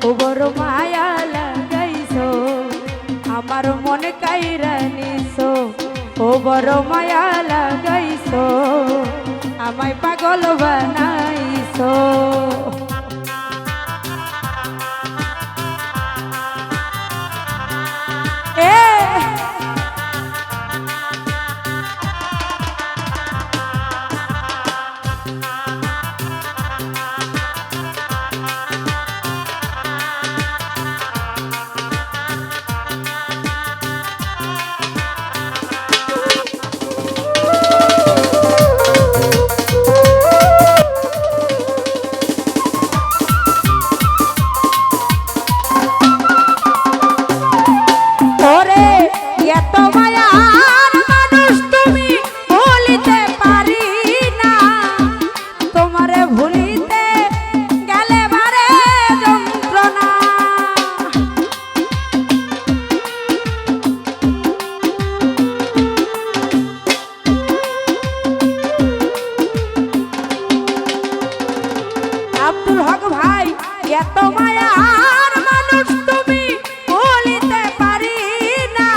ও বড় মায়া লাগাইছো আমার মনে কাইরা নিছো ও বড় মায়া লাগাইছো আমায় পাগল বানাইছো আব্দুল হক ভাই এত মায়ার মানুষ তুমি ভুলিতে পারি না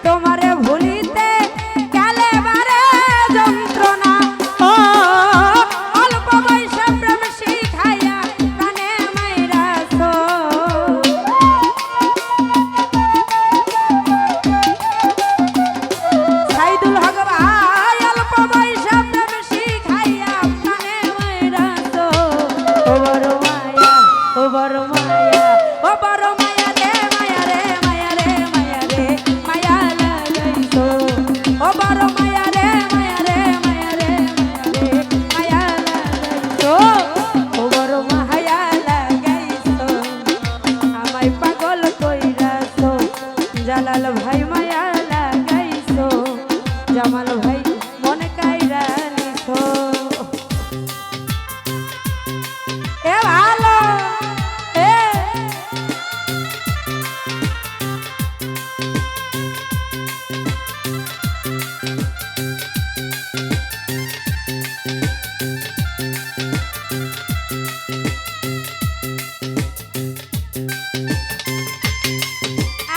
তোমারে ভুলিতে গেলে বারে যন্ত্রণা ও অল্প বয়সে প্রেম শিখাইয়া প্রাণে মাইরাছো সাইদুল হক ভাই অল্প বয়সে প্রেম শিখাইয়া প্রাণে মাইরাছো ও বড় মায়া ও বড় মায়া ও বড় মায়া রে মায়া রে মায়া রে মায়া রে মায়া লাগাইছো ও বড় মায়া রে মায়া রে মায়া রে মায়া লাগাইছো ও বড় মায়া লাগাইছো আমায় পাগল কইরাছো জালাল ভাই মায়া লাগাইছো জামাল ভাই মনে কাইরা নিছো এ ভালো এ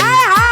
আয় হা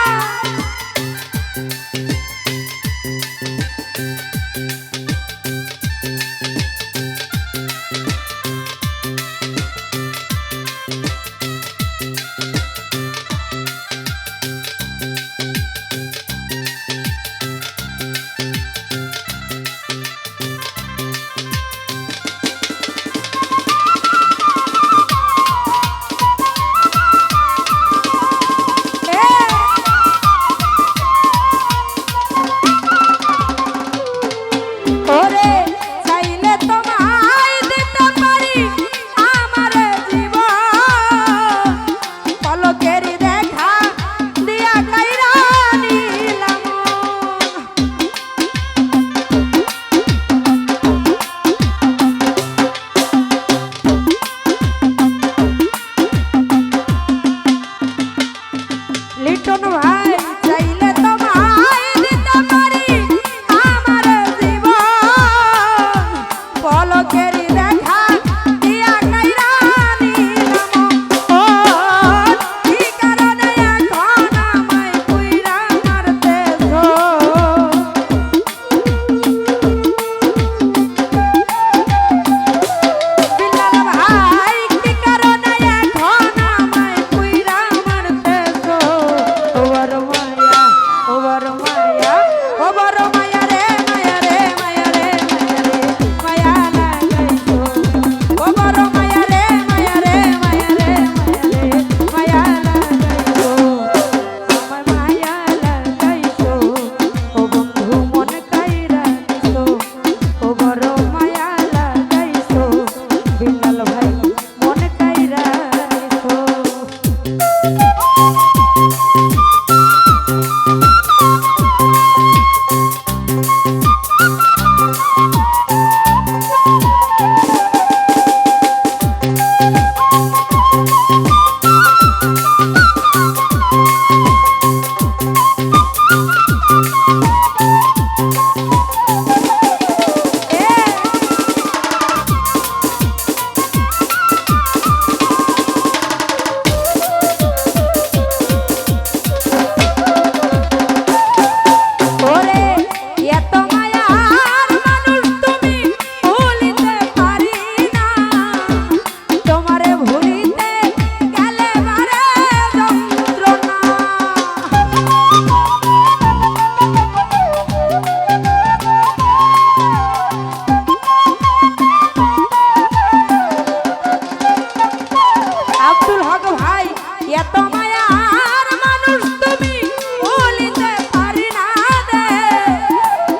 এত মায়ার মানুষ তুমি ভুলিতে পারি না রে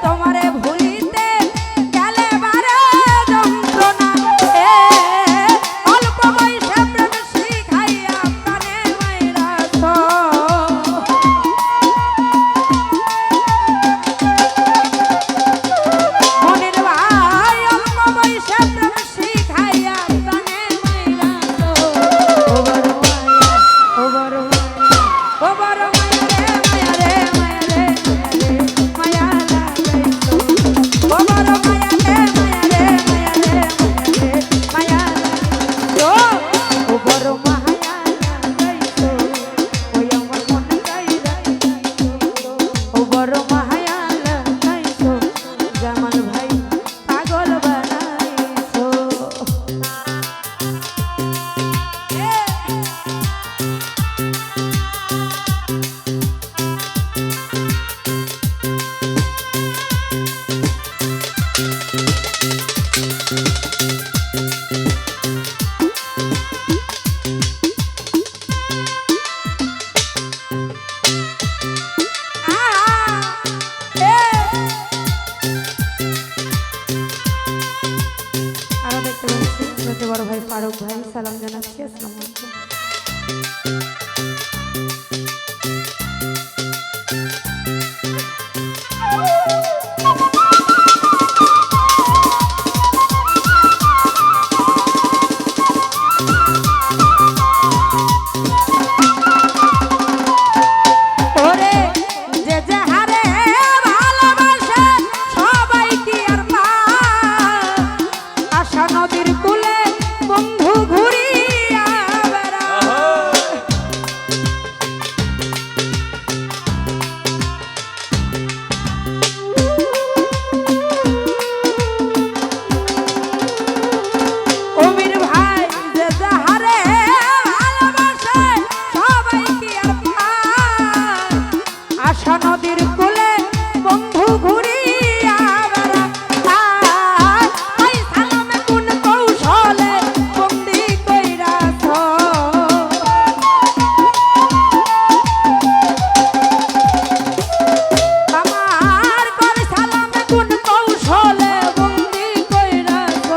তোমারে ভুলিতে গেলে বারে যন্ত্রণা এ অল্প বয়সে প্রেম শিখাইয়া প্রাণে মাইরাছ মনের ভাই অল্প বয়সে প্রেম শিখাইয়া প্রাণে মাইরাছ ও বড় মায়া ও বড় মায়া ও বড় মায়া রে মায়া রে মায়া লাগাইছো ও বড় মায়া রে মায়া রে মায়া লাগাইছো ও বড় মায়া লাগাইছো ওই আমার মন কাইরা ও বড় মায়া লাগাইছো জামাল ভাই পাগল বানাইছো আরো দেখতে পাচ্ছি ছোট বড় ভাই ফারুক ভাই সালাম জানাচ্ছি আসসালামু আলাইকুম ওরে যে যে হারে ভালোবাসে সবাই কি আর পায় আশা নদীর কূলে বন্ধু ঘুরিয়া বেড়ায় অমির ভাই যে যাহারে ভালোবাসে সবাই কি আর পায় আশা নদীর কূলে বন্ধু ঘুরিয়া বেড়ায় ওই সালামে কোন কৌশলে বন্দি কইরাছ আমার কর সালামে কোন কৌশলে বন্দি কইরাছ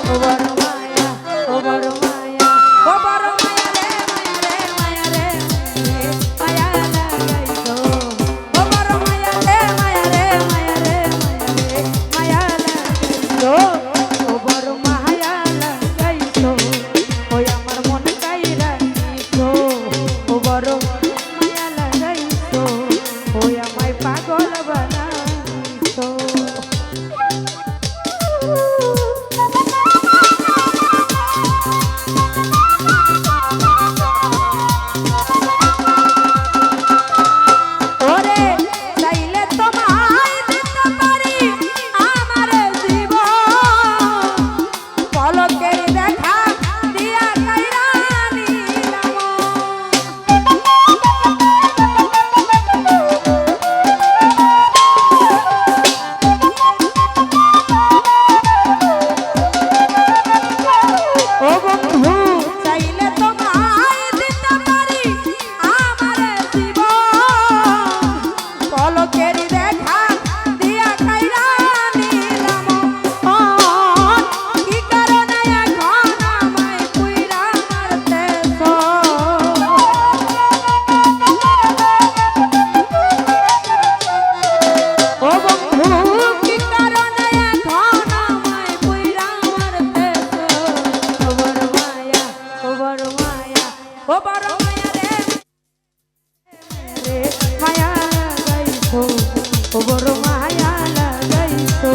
ও বড় মায়া ও বড় মায়া ও বড় মায়া রে মায়া রে মায়া লাগাইছো ও বড় মায়া রে মায়া রে মায়া লাগাইছো ও বড় মায়া লাগাইছো ওই আমার মন কাইরা নিছো ও বড় মায়া লাগাইছো ওই আমায় পাগল বানাইছো ওরে চাইলে তোমায় দিতে পারি আমার জীবন পলকের দেখা দিয়া কাইরা নিলাম ও বন্ধু চাইলে তোমায় দিতে পারি আমার জীবন পলকের দেখা দিয়া কাইরা নিলাম কি কারণে এখন আমায় পুইরা মারতেছ ও বন্ধু কি কারণে এখন আমায় পুইরা মারতেছ ও বড় মায়া ও বড় মায়া ও বড় মায়া রে মায়া লাগাইছো ও বড় মায়া লাগাইছো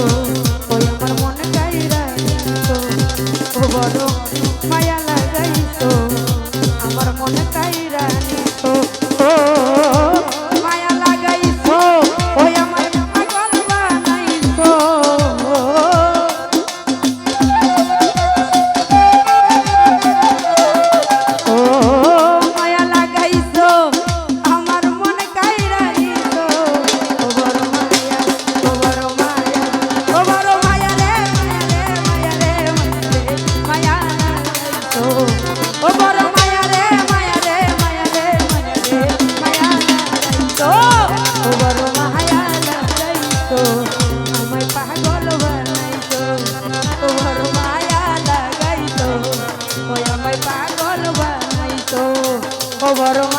ওই আমার মন কাইরা নিছো ও বড় মায়া লাগাইছো আমার মন কাইরা নিছো ও মায়া লাগাইছো ওই আমার পাগল বানাইছো ও মায়া ও বড়